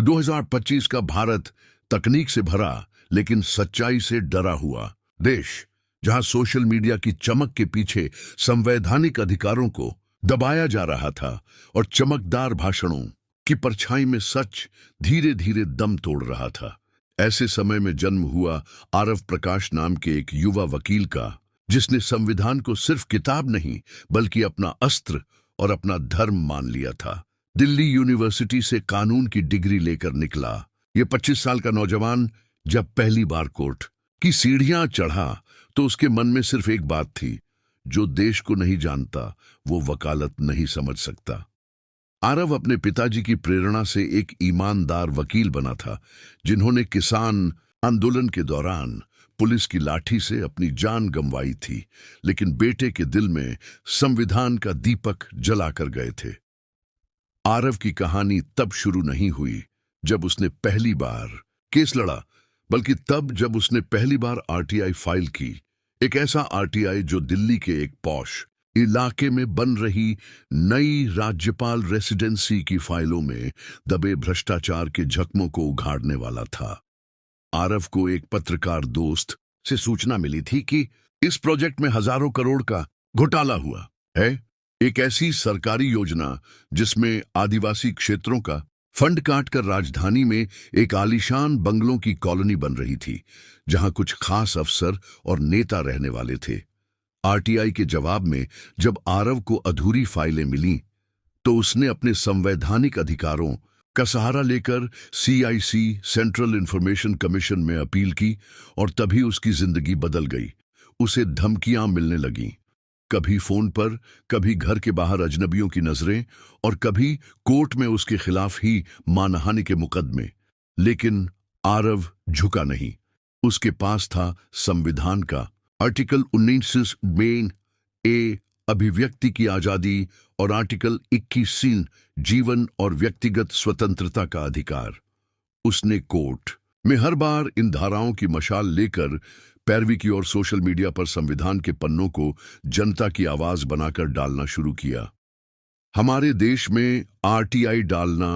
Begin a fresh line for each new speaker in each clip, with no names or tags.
2025 का भारत तकनीक से भरा लेकिन सच्चाई से डरा हुआ देश, जहां सोशल मीडिया की चमक के पीछे संवैधानिक अधिकारों को दबाया जा रहा था और चमकदार भाषणों की परछाई में सच धीरे धीरे दम तोड़ रहा था। ऐसे समय में जन्म हुआ आरव प्रकाश नाम के एक युवा वकील का, जिसने संविधान को सिर्फ किताब नहीं बल्कि अपना अस्त्र और अपना धर्म मान लिया था। दिल्ली यूनिवर्सिटी से कानून की डिग्री लेकर निकला ये 25 साल का नौजवान जब पहली बार कोर्ट की सीढ़ियां चढ़ा तो उसके मन में सिर्फ एक बात थी, जो देश को नहीं जानता वो वकालत नहीं समझ सकता। आरव अपने पिताजी की प्रेरणा से एक ईमानदार वकील बना था, जिन्होंने किसान आंदोलन के दौरान पुलिस की लाठी से अपनी जान गंवाई थी, लेकिन बेटे के दिल में संविधान का दीपक जलाकर गए थे। आरव की कहानी तब शुरू नहीं हुई जब उसने पहली बार केस लड़ा, बल्कि तब जब उसने पहली बार आरटीआई फाइल की। एक ऐसा आरटीआई जो दिल्ली के एक पॉश इलाके में बन रही नई राज्यपाल रेसिडेंसी की फाइलों में दबे भ्रष्टाचार के जख्मों को उघाड़ने वाला था। आरव को एक पत्रकार दोस्त से सूचना मिली थी कि इस प्रोजेक्ट में हजारों करोड़ का घोटाला हुआ है। एक ऐसी सरकारी योजना जिसमें आदिवासी क्षेत्रों का फंड काटकर राजधानी में एक आलीशान बंगलों की कॉलोनी बन रही थी, जहां कुछ खास अफसर और नेता रहने वाले थे। आरटीआई के जवाब में जब आरव को अधूरी फाइलें मिलीं, तो उसने अपने संवैधानिक अधिकारों का सहारा लेकर सीआईसी सेंट्रल इंफॉर्मेशन कमीशन में अपील की और तभी उसकी जिंदगी बदल गई। उसे धमकियां मिलने लगीं, कभी फोन पर, कभी घर के बाहर अजनबियों की नजरें और कभी कोर्ट में उसके खिलाफ ही मानहानि के मुकदमे। लेकिन आरव झुका नहीं। उसके पास था संविधान का आर्टिकल 19 में ए अभिव्यक्ति की आजादी और आर्टिकल 21 जीवन और व्यक्तिगत स्वतंत्रता का अधिकार। उसने कोर्ट में हर बार इन धाराओं की मशाल लेकर पैरवी की और सोशल मीडिया पर संविधान के पन्नों को जनता की आवाज बनाकर डालना शुरू किया। हमारे देश में आरटीआई डालना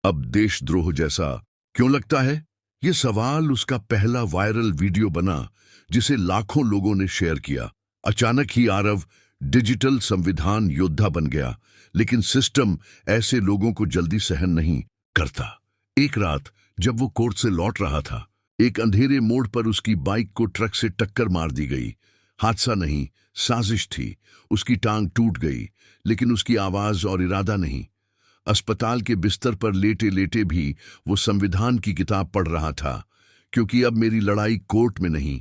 अब देशद्रोह जैसा क्यों लगता है? ये सवाल उसका पहला वायरल वीडियो बना, जिसे लाखों लोगों ने शेयर किया। अचानक ही आरव डिजिटल संविधान योद्धा बन गया, लेकिन सिस्टम ऐसे लोगों को जल्दी सहन नहीं करता। एक रात जब वो कोर्ट से लौट रहा था, एक अंधेरे मोड़ पर उसकी बाइक को ट्रक से टक्कर मार दी गई। हादसा नहीं, साजिश थी। उसकी टांग टूट गई, लेकिन उसकी आवाज और इरादा नहीं। अस्पताल के बिस्तर पर लेटे लेटे भी वो संविधान की किताब पढ़ रहा था, क्योंकि अब मेरी लड़ाई कोर्ट में नहीं,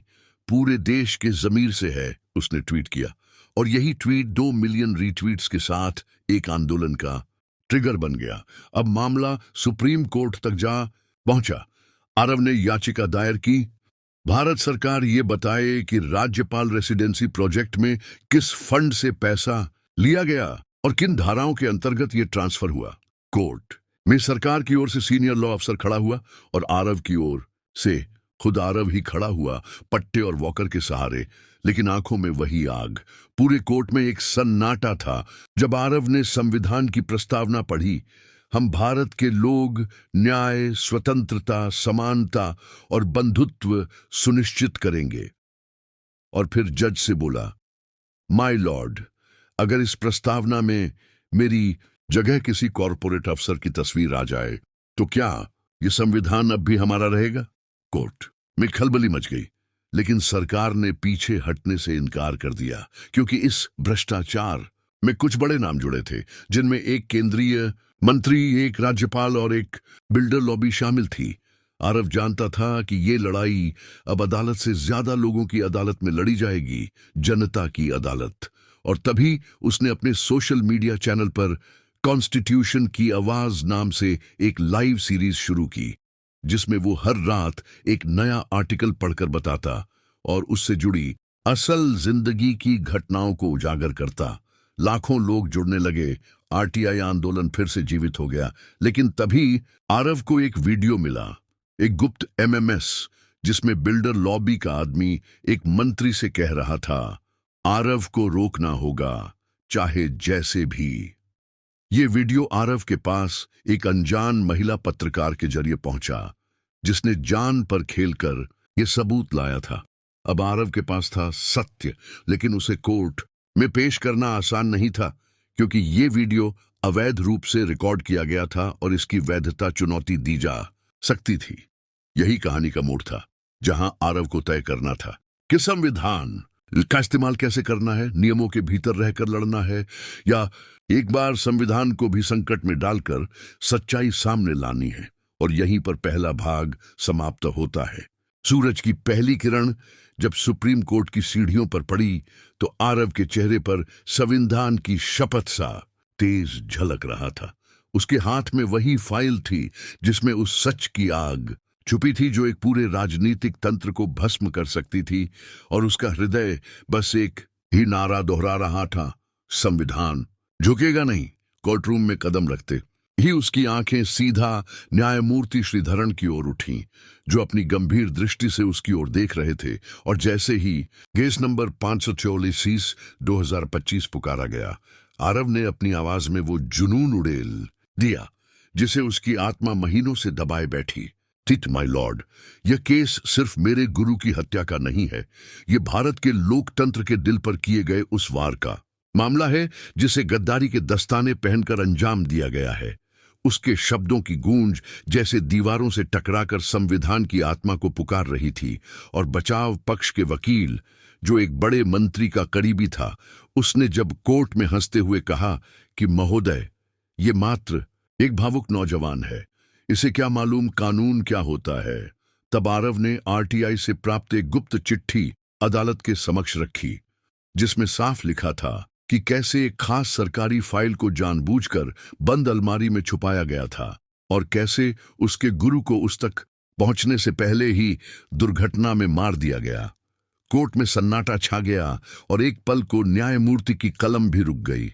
पूरे देश के जमीर से है, उसने ट्वीट किया। और यही ट्वीट 2 मिलियन रीट्वीट्स के साथ एक आंदोलन का ट्रिगर बन गया। अब मामला सुप्रीम कोर्ट तक जा पहुंचा। आरव ने याचिका दायर की, भारत सरकार ये बताए कि राज्यपाल रेसिडेंसी प्रोजेक्ट में किस फंड से पैसा लिया गया और किन धाराओं के अंतर्गत ये ट्रांसफर हुआ। कोर्ट में सरकार की ओर से सीनियर लॉ अफसर खड़ा हुआ और आरव की ओर से खुद आरव ही खड़ा हुआ, पट्टे और वॉकर के सहारे, लेकिन आंखों में वही आग। पूरे कोर्ट में एक सन्नाटा था जब आरव ने संविधान की प्रस्तावना पढ़ी। हम भारत के लोग न्याय, स्वतंत्रता, समानता और बंधुत्व सुनिश्चित करेंगे। और फिर जज से बोला, माय लॉर्ड, अगर इस प्रस्तावना में मेरी जगह किसी कॉरपोरेट अफसर की तस्वीर आ जाए तो क्या यह संविधान अब भी हमारा रहेगा? कोर्ट में खलबली मच गई, लेकिन सरकार ने पीछे हटने से इनकार कर दिया, क्योंकि इस भ्रष्टाचार में कुछ बड़े नाम जुड़े थे, जिनमें एक केंद्रीय मंत्री, एक राज्यपाल और एक बिल्डर लॉबी शामिल थी। आरव जानता था कि ये लड़ाई अब अदालत से ज्यादा लोगों की अदालत में लड़ी जाएगी, जनता की अदालत। और तभी उसने अपने सोशल मीडिया चैनल पर कॉन्स्टिट्यूशन की आवाज नाम से एक लाइव सीरीज शुरू की, जिसमें वो हर रात एक नया आर्टिकल पढ़कर बताता और उससे जुड़ी असल जिंदगी की घटनाओं को उजागर करता। लाखों लोग जुड़ने लगे। आरटीआई आंदोलन फिर से जीवित हो गया। लेकिन तभी आरव को एक वीडियो मिला, एक गुप्त एमएमएस, जिसमें बिल्डर लॉबी का आदमी एक मंत्री से कह रहा था, आरव को रोकना होगा, चाहे जैसे भी। ये वीडियो आरव के पास एक अनजान महिला पत्रकार के जरिए पहुंचा, जिसने जान पर खेलकर ये सबूत लाया था। अब आरव के पास था सत्य, लेकिन उसे कोर्ट में पेश करना आसान नहीं था, क्योंकि ये वीडियो अवैध रूप से रिकॉर्ड किया गया था और इसकी वैधता चुनौती दी जा सकती थी। यही कहानी का मोड़ था, जहां आरव को तय करना था कि संविधान का इस्तेमाल कैसे करना है, नियमों के भीतर रहकर लड़ना है, या एक बार संविधान को भी संकट में डालकर सच्चाई सामने लानी है। और यहीं पर पहला भाग समाप्त होता है। सूरज की पहली किरण जब सुप्रीम कोर्ट की सीढ़ियों पर पड़ी, तो आरव के चेहरे पर संविधान की शपथ सा तेज झलक रहा था। उसके हाथ में वही फाइल थी जिसमें उस सच की आग छुपी थी जो एक पूरे राजनीतिक तंत्र को भस्म कर सकती थी। और उसका हृदय बस एक ही नारा दोहरा रहा था, संविधान झुकेगा नहीं। कोर्टरूम में कदम रखते ही उसकी आंखें सीधा न्यायमूर्ति श्रीधरन की ओर उठीं, जो अपनी गंभीर दृष्टि से उसकी ओर देख रहे थे। और जैसे ही केस नंबर 544 2025 पुकारा गया, आरव ने अपनी आवाज में वो जुनून उड़ेल दिया जिसे उसकी आत्मा महीनों से दबाए बैठी। टिट माय लॉर्ड, यह केस सिर्फ मेरे गुरु की हत्या का नहीं है, यह भारत के लोकतंत्र के दिल पर किए गए उस वार का मामला है जिसे गद्दारी के दस्ताने पहनकर अंजाम दिया गया है। उसके शब्दों की गूंज जैसे दीवारों से टकराकर संविधान की आत्मा को पुकार रही थी। और बचाव पक्ष के वकील, जो एक बड़े मंत्री का करीबी था, उसने जब कोर्ट में हंसते हुए कहा कि महोदय, ये मात्र एक भावुक नौजवान है, इसे क्या मालूम कानून क्या होता है। तब आरव ने आरटीआई से प्राप्त एक गुप्त चिट्ठी अदालत के समक्ष रखी, जिसमें साफ लिखा था कि कैसे एक खास सरकारी फाइल को जानबूझकर बंद अलमारी में छुपाया गया था, और कैसे उसके गुरु को उस तक पहुंचने से पहले ही दुर्घटना में मार दिया गया। कोर्ट में सन्नाटा छा गया और एक पल को न्यायमूर्ति की कलम भी रुक गई।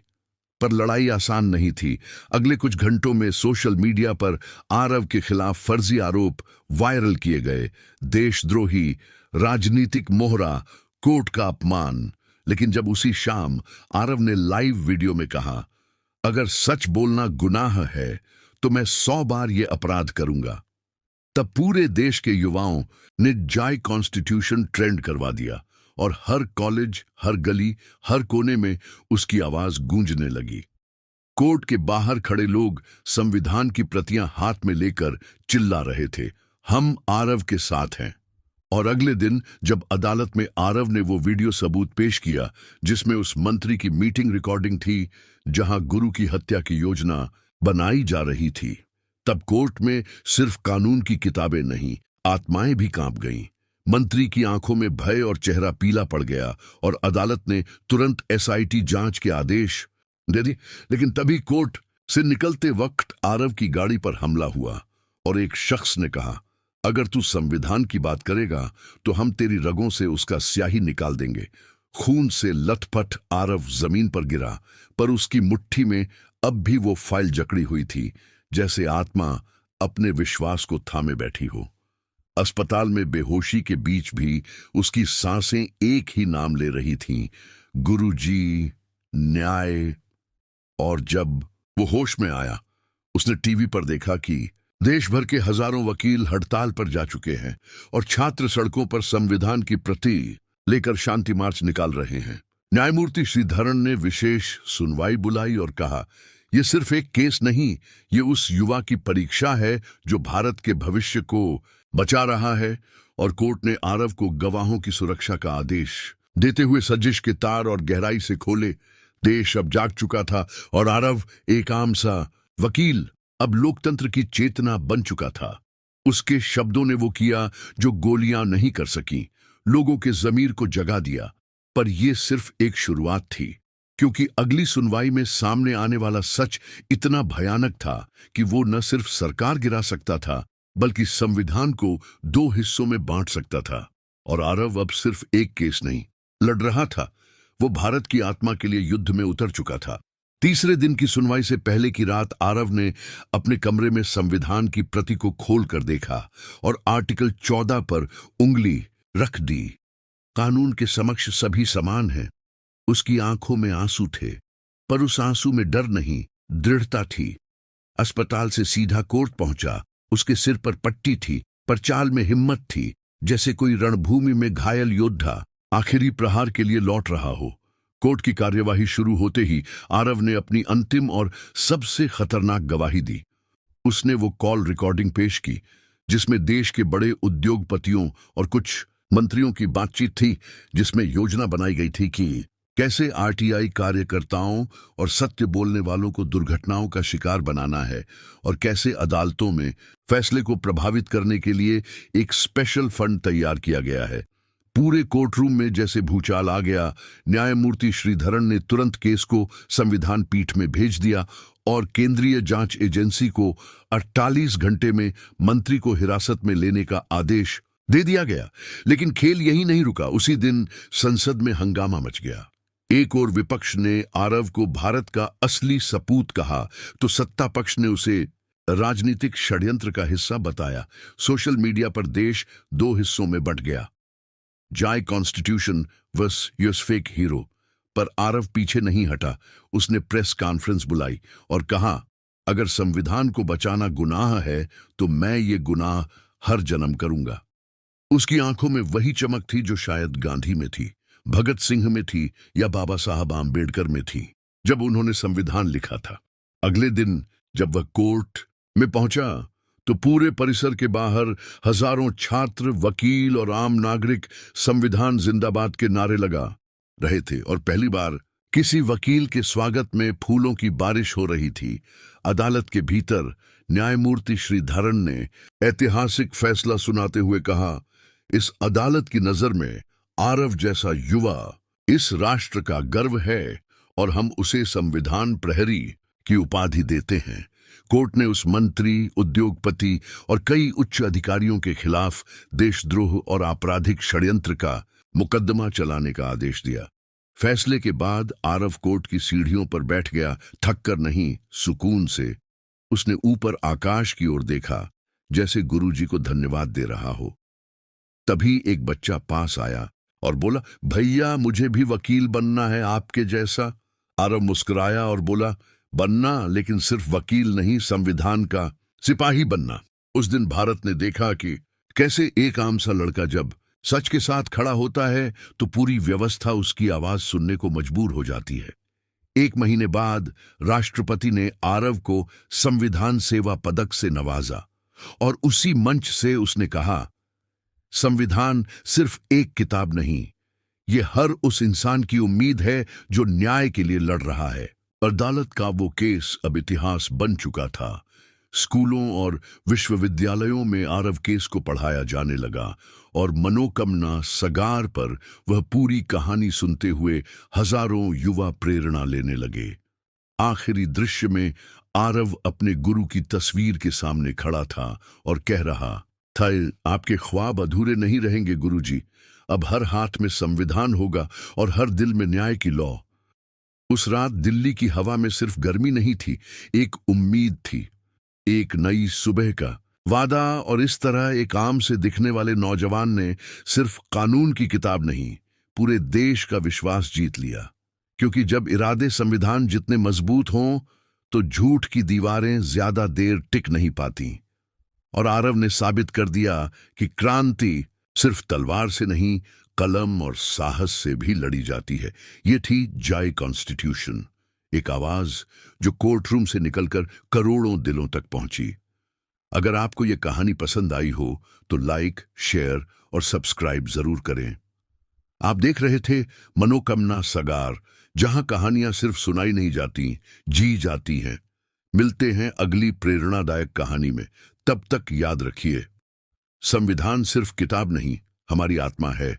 पर लड़ाई आसान नहीं थी। अगले कुछ घंटों में सोशल मीडिया पर आरव के खिलाफ फर्जी आरोप वायरल किए गए, देशद्रोही, राजनीतिक मोहरा, कोर्ट का अपमान। लेकिन जब उसी शाम आरव ने लाइव वीडियो में कहा, अगर सच बोलना गुनाह है तो मैं 100 बार ये अपराध करूंगा, तब पूरे देश के युवाओं ने जय कॉन्स्टिट्यूशन ट्रेंड करवा दिया। और हर कॉलेज, हर गली, हर कोने में उसकी आवाज गूंजने लगी। कोर्ट के बाहर खड़े लोग संविधान की प्रतियां हाथ में लेकर चिल्ला रहे थे, हम आरव के साथ हैं। और अगले दिन जब अदालत में आरव ने वो वीडियो सबूत पेश किया, जिसमें उस मंत्री की मीटिंग रिकॉर्डिंग थी जहां गुरु की हत्या की योजना बनाई जा रही थी, तब कोर्ट में सिर्फ कानून की किताबें नहीं, आत्माएं भी कांप गईं। मंत्री की आंखों में भय और चेहरा पीला पड़ गया, और अदालत ने तुरंत एसआईटी जांच के आदेश दे दिए। लेकिन तभी कोर्ट से निकलते वक्त आरव की गाड़ी पर हमला हुआ, और एक शख्स ने कहा, अगर तू संविधान की बात करेगा तो हम तेरी रगों से उसका स्याही निकाल देंगे। खून से लथपथ आरव जमीन पर गिरा, पर उसकी मुट्ठी में अब भी वो फाइल जकड़ी हुई थी, जैसे आत्मा अपने विश्वास को थामे बैठी हो। अस्पताल में बेहोशी के बीच भी उसकी सांसें एक ही नाम ले रही थीं, गुरुजी, न्याय। और जब वो होश में आया, उसने टीवी पर देखा कि देश भर के हजारों वकील हड़ताल पर जा चुके हैं और छात्र सड़कों पर संविधान की प्रति लेकर शांति मार्च निकाल रहे हैं। न्यायमूर्ति श्रीधरन ने विशेष सुनवाई बुलाई और कहा, यह सिर्फ एक केस नहीं, ये उस युवा की परीक्षा है जो भारत के भविष्य को बचा रहा है। और कोर्ट ने आरव को गवाहों की सुरक्षा का आदेश देते हुए सजिश के तार और गहराई से खोले। देश अब जाग चुका था, और आरव एक आम सा वकील अब लोकतंत्र की चेतना बन चुका था। उसके शब्दों ने वो किया जो गोलियां नहीं कर सकी, लोगों के जमीर को जगा दिया। पर यह सिर्फ एक शुरुआत थी, क्योंकि अगली सुनवाई में सामने आने वाला सच इतना भयानक था कि वो न सिर्फ सरकार गिरा सकता था, बल्कि संविधान को 2 हिस्सों में बांट सकता था। और आरव अब सिर्फ एक केस नहीं लड़ रहा था, वो भारत की आत्मा के लिए युद्ध में उतर चुका था। तीसरे दिन की सुनवाई से पहले की रात आरव ने अपने कमरे में संविधान की प्रति को खोल कर देखा और आर्टिकल 14 पर उंगली रख दी। कानून के समक्ष सभी समान हैं। उसकी आंखों में आंसू थे, पर उस आंसू में डर नहीं, दृढ़ता थी। अस्पताल से सीधा कोर्ट पहुंचा। उसके सिर पर पट्टी थी, पर चाल में हिम्मत थी, जैसे कोई रणभूमि में घायल योद्धा आखिरी प्रहार के लिए लौट रहा हो। कोर्ट की कार्यवाही शुरू होते ही आरव ने अपनी अंतिम और सबसे खतरनाक गवाही दी। उसने वो कॉल रिकॉर्डिंग पेश की जिसमें देश के बड़े उद्योगपतियों और कुछ मंत्रियों की बातचीत थी, जिसमें योजना बनाई गई थी कि कैसे आरटीआई कार्यकर्ताओं और सत्य बोलने वालों को दुर्घटनाओं का शिकार बनाना है और कैसे अदालतों में फैसले को प्रभावित करने के लिए एक स्पेशल फंड तैयार किया गया है। पूरे कोर्टरूम में जैसे भूचाल आ गया। न्यायमूर्ति श्रीधरन ने तुरंत केस को संविधान पीठ में भेज दिया और केंद्रीय जांच एजेंसी को 48 घंटे में मंत्री को हिरासत में लेने का आदेश दे दिया गया। लेकिन खेल यही नहीं रुका। उसी दिन संसद में हंगामा मच गया। एक और विपक्ष ने आरव को भारत का असली सपूत कहा, तो सत्ता पक्ष ने उसे राजनीतिक षड्यंत्र का हिस्सा बताया। सोशल मीडिया पर देश दो हिस्सों में बंट गया, जाय constitution versus your fake hero. पर आरव पीछे नहीं हटा। उसने प्रेस कॉन्फ्रेंस बुलाई और कहा, अगर संविधान को बचाना गुनाह है तो मैं ये गुनाह हर जन्म करूंगा। उसकी आंखों में वही चमक थी जो शायद गांधी में थी, भगत सिंह में थी या बाबा साहब आम्बेडकर में थी जब उन्होंने संविधान लिखा था। अगले दिन जब वह कोर्ट में पहुंचा तो पूरे परिसर के बाहर हजारों छात्र, वकील और आम नागरिक संविधान जिंदाबाद के नारे लगा रहे थे और पहली बार किसी वकील के स्वागत में फूलों की बारिश हो रही थी। अदालत के भीतर न्यायमूर्ति श्रीधरन ने ऐतिहासिक फैसला सुनाते हुए कहा, इस अदालत की नजर में आरव जैसा युवा इस राष्ट्र का गर्व है और हम उसे संविधान प्रहरी की उपाधि देते हैं। कोर्ट ने उस मंत्री, उद्योगपति और कई उच्च अधिकारियों के खिलाफ देशद्रोह और आपराधिक षड्यंत्र का मुकदमा चलाने का आदेश दिया। फैसले के बाद आरव कोर्ट की सीढ़ियों पर बैठ गया, थककर नहीं, सुकून से। उसने ऊपर आकाश की ओर देखा, जैसे गुरुजी को धन्यवाद दे रहा हो। तभी एक बच्चा पास आया और बोला, भैया मुझे भी वकील बनना है आपके जैसा। आरव मुस्कुराया और बोला, बनना, लेकिन सिर्फ वकील नहीं, संविधान का सिपाही बनना। उस दिन भारत ने देखा कि कैसे एक आम सा लड़का जब सच के साथ खड़ा होता है तो पूरी व्यवस्था उसकी आवाज सुनने को मजबूर हो जाती है। 1 महीने बाद राष्ट्रपति ने आरव को संविधान सेवा पदक से नवाजा और उसी मंच से उसने कहा, संविधान सिर्फ एक किताब नहीं, ये हर उस इंसान की उम्मीद है जो न्याय के लिए लड़ रहा है। अदालत का वो केस अब इतिहास बन चुका था। स्कूलों और विश्वविद्यालयों में आरव केस को पढ़ाया जाने लगा और मनोकामना सगार पर वह पूरी कहानी सुनते हुए हजारों युवा प्रेरणा लेने लगे। आखिरी दृश्य में आरव अपने गुरु की तस्वीर के सामने खड़ा था और कह रहा था, आपके ख्वाब अधूरे नहीं रहेंगे गुरुजी। अब हर हाथ में संविधान होगा और हर दिल में न्याय की लौ। उस रात दिल्ली की हवा में सिर्फ गर्मी नहीं थी, एक उम्मीद थी, एक नई सुबह का वादा। और इस तरह एक आम से दिखने वाले नौजवान ने सिर्फ कानून की किताब नहीं, पूरे देश का विश्वास जीत लिया। क्योंकि जब इरादे संविधान जितने मजबूत हों तो झूठ की दीवारें ज्यादा देर टिक नहीं पाती। और आरव ने साबित कर दिया कि क्रांति सिर्फ तलवार से नहीं, कलम और साहस से भी लड़ी जाती है। ये थी जय कॉन्स्टिट्यूशन, एक आवाज जो कोर्टरूम से निकलकर करोड़ों दिलों तक पहुंची। अगर आपको यह कहानी पसंद आई हो तो लाइक, शेयर और सब्सक्राइब जरूर करें। आप देख रहे थे मनोकामना सगार, जहां कहानियां सिर्फ सुनाई नहीं जाती, जी जाती हैं। मिलते हैं अगली प्रेरणादायक कहानी में। तब तक याद रखिए, संविधान सिर्फ किताब नहीं, हमारी आत्मा है।